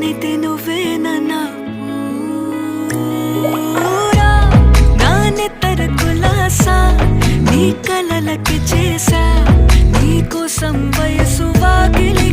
నేనైతే నువ్వేనన్నా పూరా నా నెత్తర కులాసా నీ కలలకి చేసా నీ కోసం వయసు వాకిలి